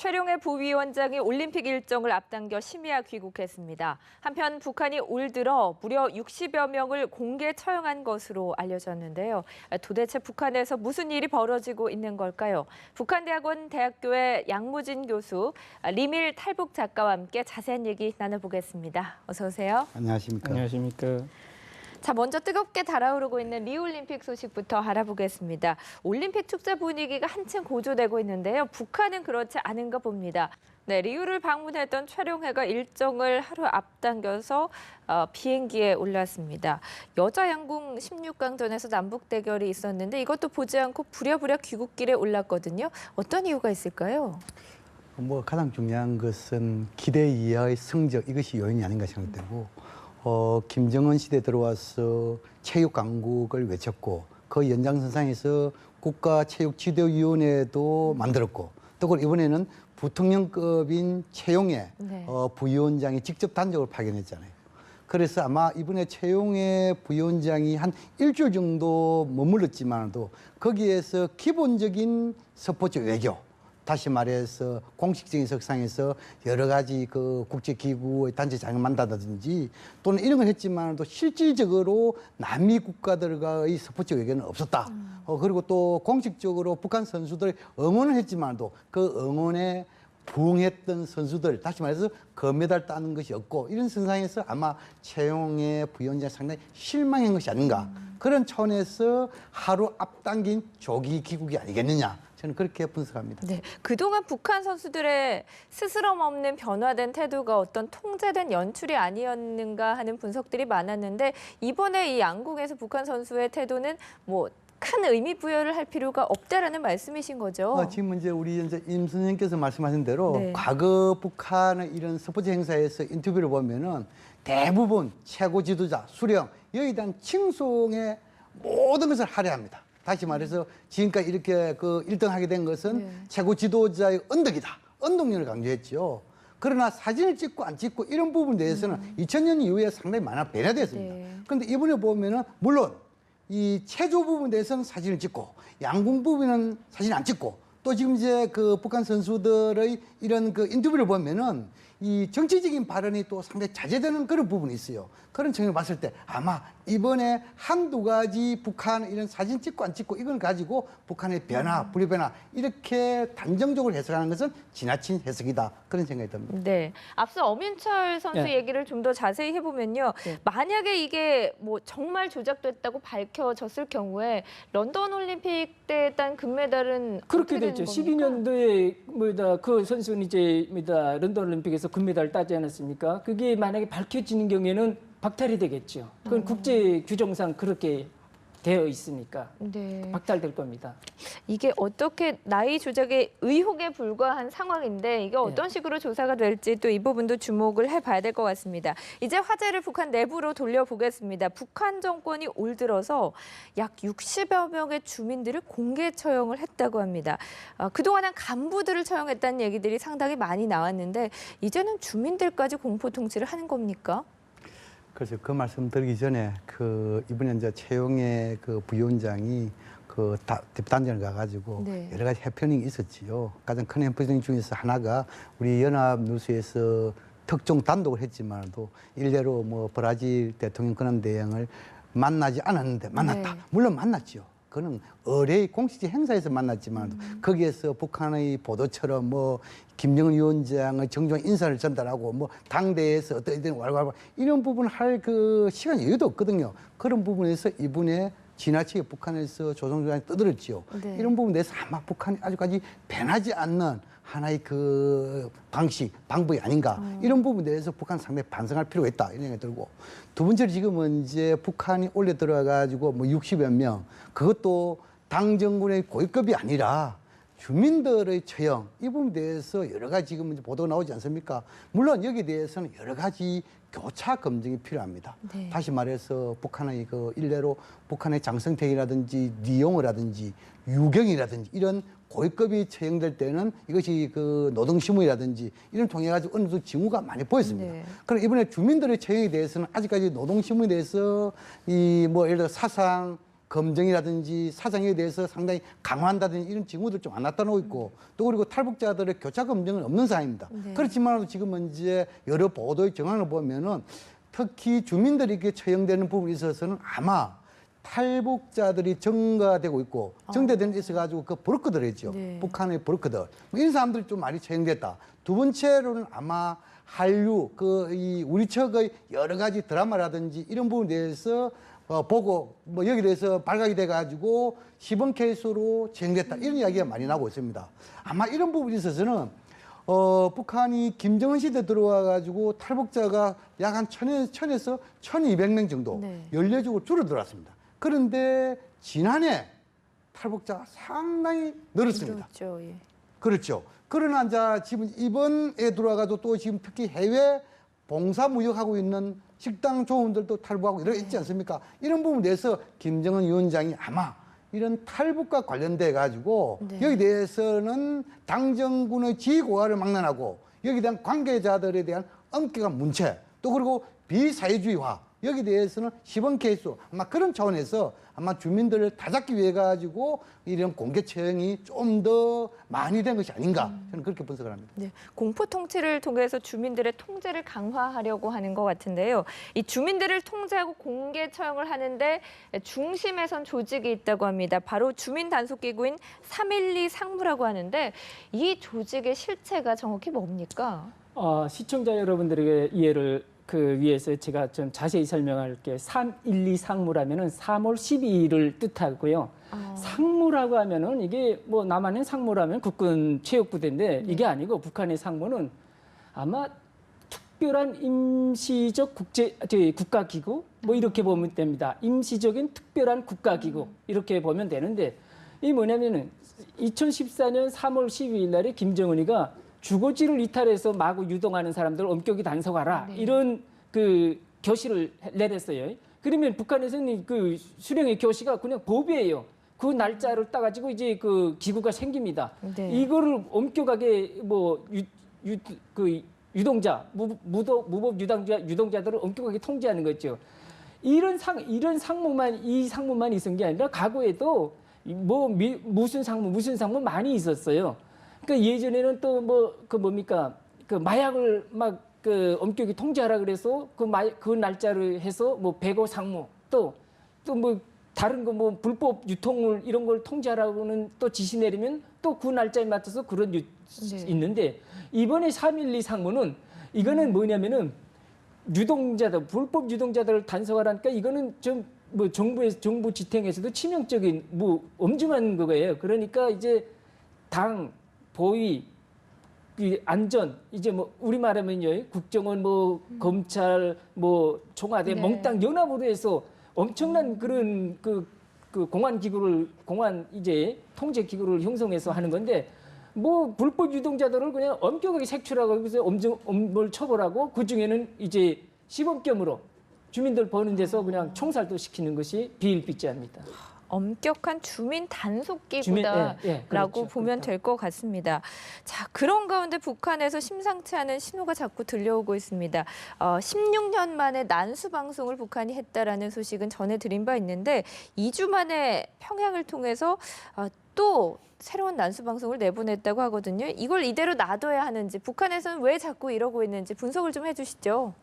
최룡해 부위원장이 올림픽 일정을 앞당겨 심야 귀국했습니다. 한편 북한이 올 들어 무려 60여 명을 공개 처형한 것으로 알려졌는데요. 도대체 북한에서 무슨 일이 벌어지고 있는 걸까요? 북한대학원 대학교의 양무진 교수, 리밀 탈북 작가와 함께 자세한 얘기 나눠보겠습니다. 어서 오세요. 안녕하십니까. 안녕하십니까. 자, 먼저 뜨겁게 달아오르고 있는 리올림픽 소식부터 알아보겠습니다. 올림픽 축제 분위기가 한층 고조되고 있는데요. 북한은 그렇지 않은가 봅니다. 네, 리우를 방문했던 최룡해가 일정을 하루 앞당겨서 비행기에 올랐습니다. 여자 양궁 16강전에서 남북 대결이 있었는데 이것도 보지 않고 부랴부랴 귀국길에 올랐거든요. 어떤 이유가 있을까요? 가장 중요한 것은 기대 이하의 성적, 이것이 요인이 아닌가 생각되고 김정은 시대 들어와서 체육 강국을 외쳤고 그 연장선상에서 국가체육지도위원회도 만들었고 또 이번에는 부통령급인 최용해 부위원장이 직접 단적으로 파견했잖아요. 그래서 아마 이번에 최용해 부위원장이 한 일주일 정도 머물렀지만도 거기에서 기본적인 스포츠 외교, 다시 말해서 공식적인 석상에서 여러 가지 그 국제기구의 단체장을 만난다든지 또는 이런 걸 했지만도 실질적으로 남미 국가들과의 스포츠 외교는 없었다. 그리고 또 공식적으로 북한 선수들이 응원을 했지만도 그 응원에 부응했던 선수들, 다시 말해서 금메달 따는 것이 없고 이런 선상에서 아마 최용해 부위원장이 상당히 실망한 것이 아닌가. 그런 차원에서 하루 앞당긴 조기 귀국이 아니겠느냐. 저는 그렇게 분석합니다. 네, 그동안 북한 선수들의 스스럼 없는 변화된 태도가 어떤 통제된 연출이 아니었는가 하는 분석들이 많았는데 이번에 이 양궁에서 북한 선수의 태도는 큰 의미 부여를 할 필요가 없다라는 말씀이신 거죠? 지금 이제 우리 임 선생님께서 말씀하신 대로 과거 북한의 이런 스포츠 행사에서 인터뷰를 보면은 대부분 최고 지도자, 수령, 여기에 대한 칭송의 모든 것을 할애합니다. 다시 말해서 지금까지 이렇게 그 1등하게 된 것은 최고 지도자의 언덕이다. 언덕률을 강조했죠. 그러나 사진을 찍고 안 찍고 이런 부분에 대해서는 2000년 이후에 상당히 많이 변화되었습니다. 그런데 이번에 보면은 물론 이 체조 부분에 대해서는 사진을 찍고 양궁 부분은 사진 안 찍고 또 지금 이제 그 북한 선수들의 이런 그 인터뷰를 보면은 이 정치적인 발언이 또 상당히 자제되는 그런 부분이 있어요. 그런 측면을 봤을 때 아마 이번에 한두 가지 북한 이런 사진 찍고 안 찍고 이걸 가지고 북한의 변화, 불변화 이렇게 단정적으로 해석하는 것은 지나친 해석이다. 그런 생각이 듭니다. 네, 앞서 엄윤철 선수 얘기를 좀 더 자세히 해보면요. 만약에 이게 정말 조작됐다고 밝혀졌을 경우에 런던 올림픽 때 딴 금메달은 그렇게 어떻게 됐죠. 되는 겁니까? 12년도에 그 선수는 이제 런던 올림픽에서 금메달 따지 않았습니까? 그게 만약에 밝혀지는 경우에는 박탈이 되겠죠. 그건 국제 규정상 그렇게 되어 있으니까 박탈될 겁니다. 이게 어떻게 나이 조작의 의혹에 불과한 상황인데 이게 어떤 식으로 조사가 될지 또 이 부분도 주목을 해봐야 될 것 같습니다. 이제 화제를 북한 내부로 돌려보겠습니다. 북한 정권이 올 들어서 약 60여 명의 주민들을 공개 처형을 했다고 합니다. 그동안은 간부들을 처형했다는 얘기들이 상당히 많이 나왔는데 이제는 주민들까지 공포 통치를 하는 겁니까? 그래서 그 말씀 드리기 전에 이번에 이제 최용해 그 부위원장이 단전을 가가지고 여러 가지 해프닝이 있었지요. 가장 큰 해프닝 중에서 하나가 우리 연합뉴스에서 특종 단독을 했지만도 일례로 브라질 대통령 권한 대행을 만나지 않았는데 만났다. 물론 만났죠. 그는 의뢰의 공식적 행사에서 만났지만 거기에서 북한의 보도처럼 김정은 위원장의 정중 인사를 전달하고 당대에서 어떤 왈왈 이런 부분을 할 그 시간 여유도 없거든요. 그런 부분에서 이분의 지나치게 북한에서 조선조당이 떠들었지요. 이런 부분에 대해서 아마 북한이 아직까지 변하지 않는 하나의 그 방법이 아닌가. 이런 부분에 대해서 북한 상당히 반성할 필요가 있다. 이런 생각이 들고. 두 번째로 지금은 이제 북한이 올려 들어가지고 60여 명, 그것도 당 정군의 고위급이 아니라 주민들의 처형, 이 부분에 대해서 여러 가지 지금 이제 보도가 나오지 않습니까? 물론 여기에 대해서는 여러 가지 교차 검증이 필요합니다. 다시 말해서 북한의 일례로 북한의 장성택이라든지 리용이라든지 유경이라든지 이런 고위급이 처형될 때는 이것이 노동신문이라든지 이런 통해 가지고 어느 정도 징후가 많이 보였습니다. 그럼 이번에 주민들의 처형에 대해서는 아직까지 노동신문에 대해서 예를 들어 사상 검증이라든지 사정에 대해서 상당히 강화한다든지 이런 징후들 좀 안 나타나고 있고 또 그리고 탈북자들의 교차 검증은 없는 상황입니다. 네. 그렇지만 지금은 이제 여러 보도의 정황을 보면은 특히 주민들이 이렇게 처형되는 부분에 있어서는 아마 탈북자들이 증가되고 있고 증대되는 데 있어가지고 그 브로커들이죠. 네. 북한의 브로커들. 뭐 이런 사람들이 좀 많이 처형됐다. 두 번째로는 아마 한류, 이 우리 측의 여러 가지 드라마라든지 이런 부분에 대해서 보고 뭐 여기 대해서 발각이 돼가지고 시범 케이스로 처형됐다. 이런 이야기가 많이 나오고 있습니다. 아마 이런 부분에 있어서는 북한이 김정은 시대 들어와가지고 탈북자가 약 한 1000에서 1200명 정도 네. 연례적으로 줄어들었습니다. 그런데 지난해 탈북자가 상당히 늘었습니다. 그렇죠. 예. 그렇죠. 그러나 이제 지금 이번에 들어와가지고 또 지금 특히 해외 봉사무역하고 있는 식당 조원들도 탈북하고 이러 있지 않습니까? 이런 부분에 대해서 김정은 위원장이 아마 이런 탈북과 관련돼 가지고 네. 여기 대해서는 당정군의 지휘고하를 막론하고 여기에 대한 관계자들에 대한 엄격한 문체 또 그리고 비사회주의화 여기 대해서는 시범 케이스 아마 그런 차원에서 아마 주민들을 다잡기 위해 가지고 이런 공개 처형이 좀 더 많이 된 것이 아닌가 저는 그렇게 분석을 합니다. 네, 공포 통치를 통해서 주민들의 통제를 강화하려고 하는 것 같은데요. 이 주민들을 통제하고 공개 처형을 하는데 중심에 선 조직이 있다고 합니다. 바로 주민 단속기구인 312 상무라고 하는데 이 조직의 실체가 정확히 뭡니까? 시청자 여러분들에게 이해를 위해서 제가 좀 자세히 설명할게요. 312 상무라면은 3월 12일을 뜻하고요. 상무라고 하면은 이게 뭐 남한의 상무라면 국군 체육부대인데 이게 아니고 북한의 상무는 아마 특별한 임시적 국가기구 뭐 이렇게 보면 됩니다. 임시적인 특별한 국가기구 이렇게 보면 되는데 이 뭐냐면은 2014년 3월 12일 날에 김정은이가 주거지를 이탈해서 마구 유동하는 사람들을 엄격히 단속하라 네. 이런 교시를 내렸어요. 그러면 북한에서는 그 수령의 교시가 그냥 법이에요. 그 날짜를 따가지고 이제 그 기구가 생깁니다. 네. 이거를 엄격하게 뭐 유동자 무법 유동자들을 엄격하게 통제하는 거죠. 이런 상무만 이 상무만 있은 게 아니라 과거에도 무슨 상무 많이 있었어요. 그러니까 예전에는 또 그 마약을 막 엄격히 통제하라 그래서 그 날짜를 해서 뭐 배고 상무 또 뭐 다른 거 뭐 불법 유통을 이런 걸 통제하라고는 또 지시 내리면 또 그 날짜에 맞춰서 그런 네. 있는데 이번에 312 상무는 이거는 뭐냐면은 불법 유동자들을 단속하라니까 이거는 좀 뭐 정부 지탱에서도 치명적인 뭐 엄중한 거예요. 그러니까 이제 당 보위 안전 이제 뭐 우리 말하면요 국정원 뭐 검찰 뭐 청와대 네. 몽땅 연합으로 해서 엄청난 그런 그 공안 이제 통제 기구를 형성해서 하는 건데 뭐 불법 유동자들을 그냥 엄격하게 색출하고 그래서 엄벌 처벌하고 그 중에는 이제 시범겸으로 주민들 버는 데서 그냥 총살도 시키는 것이 비일비재합니다. 엄격한 주민 단속기구다라고 그렇죠. 보면 될 것 같습니다. 자, 그런 가운데 북한에서 심상치 않은 신호가 자꾸 들려오고 있습니다. 16년 만에 난수 방송을 북한이 했다라는 소식은 전해드린 바 있는데 2주 만에 평양을 통해서 또 새로운 난수 방송을 내보냈다고 하거든요. 이걸 이대로 놔둬야 하는지 북한에서는 왜 자꾸 이러고 있는지 분석을 좀 해주시죠.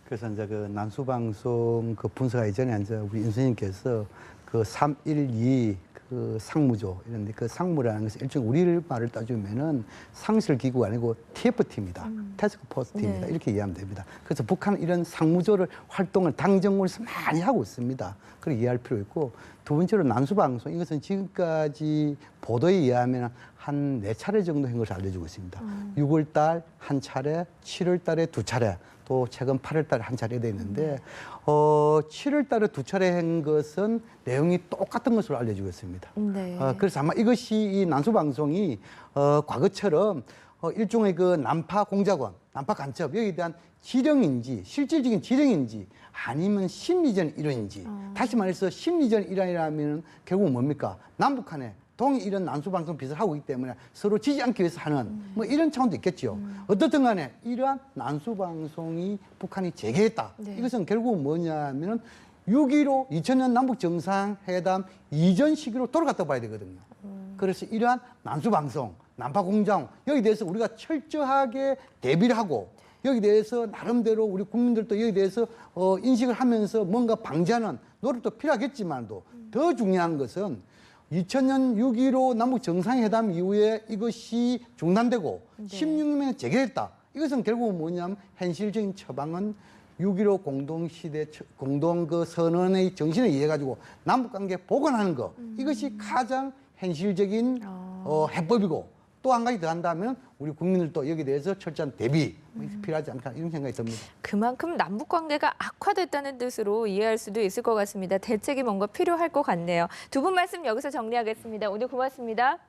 그래서 이제 그 난수 방송 그 분석하기 전에 이제 우리 인수님께서 그 312 그 상무조 이런데 그 상무라는 것은 일종 우리 말을 따지면은 상실 기구가 아니고 TFT입니다. 태스크 포스 팀입니다. 네. 이렇게 이해하면 됩니다. 그래서 북한은 이런 상무조를 활동을 당정군에서 많이 하고 있습니다. 그걸 이해할 필요 있고 두 번째로 난수 방송 이것은 지금까지 보도에 의하면 한 4차례 정도 한 것을 알려주고 있습니다. 6월 달 한 차례, 7월 달에 2차례, 또 최근 8월 달에 한 차례 돼 있는데 7월 달에 2차례 한 것은 내용이 똑같은 것으로 알려지고 있습니다. 네. 그래서 아마 이것이 이 난수 방송이 과거처럼 일종의 그 난파 공작원, 난파 간첩 여기에 대한 지령인지 실질적인 지령인지 아니면 심리전 일환인지 다시 말해서 심리전 일환이라면 결국 뭡니까? 남북한에 동이 이런 난수 방송 비슷을 하고 있기 때문에 서로 지지 않기 위해서 하는 뭐 이런 차원도 있겠죠. 어떻든 간에 이러한 난수 방송이 북한이 재개했다. 네. 이것은 결국 뭐냐면은 6.15 2000년 남북 정상회담 이전 시기로 돌아갔다 봐야 되거든요. 그래서 이러한 난수방송, 난파공장 여기 대해서 우리가 철저하게 대비를 하고 여기 대해서 나름대로 우리 국민들도 여기 대해서 인식을 하면서 뭔가 방지하는 노력도 필요하겠지만도 더 중요한 것은 2000년 6.15 남북 정상회담 이후에 이것이 중단되고 16년에 재개했다. 이것은 결국 뭐냐면 현실적인 처방은 6.15 공동시대 공동 그 선언의 정신에 의해 가지고 남북관계 복원하는 것 이것이 가장 현실적인 해법이고 또 한 가지 더 한다면 우리 국민들도 여기에 대해서 철저한 대비 필요하지 않을까 이런 생각이 듭니다. 그만큼 남북 관계가 악화됐다는 뜻으로 이해할 수도 있을 것 같습니다. 대책이 뭔가 필요할 것 같네요. 두 분 말씀 여기서 정리하겠습니다. 오늘 고맙습니다.